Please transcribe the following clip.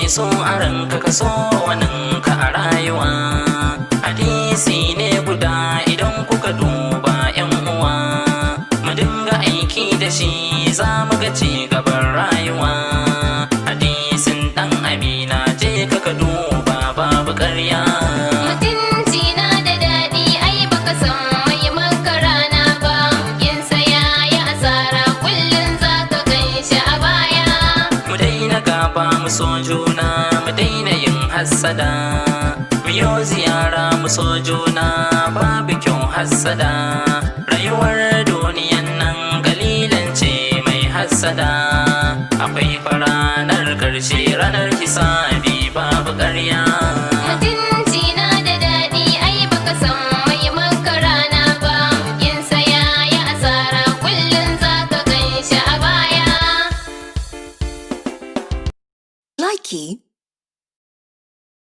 so a ranka ka so waninka a rayuwa. Hadisi ne guda idan kuka duba yan uwa, mu dinga aiki da shi za mu ga ci gaban rayuwa. Hadisin dan Amina je ka duba babu ƙarya. Mutunci na da daɗi ai baka san mai maka rana ba, yin saya ya asara kullum za ka gan shi a baya. Mu daina gaba mu so juna, mu daina yin hassada, mu yo ziyara mu so juna babu kyau hassada. Rayuwar duniyan nan kalilan ce mai hassada, akwai faranar ƙarshe ranar hisabi babu ƙarya. Mutunci na da daɗi ai baka san mai maka rana ba, yin saya ya asara kullum za ka gan shi a baya. Likey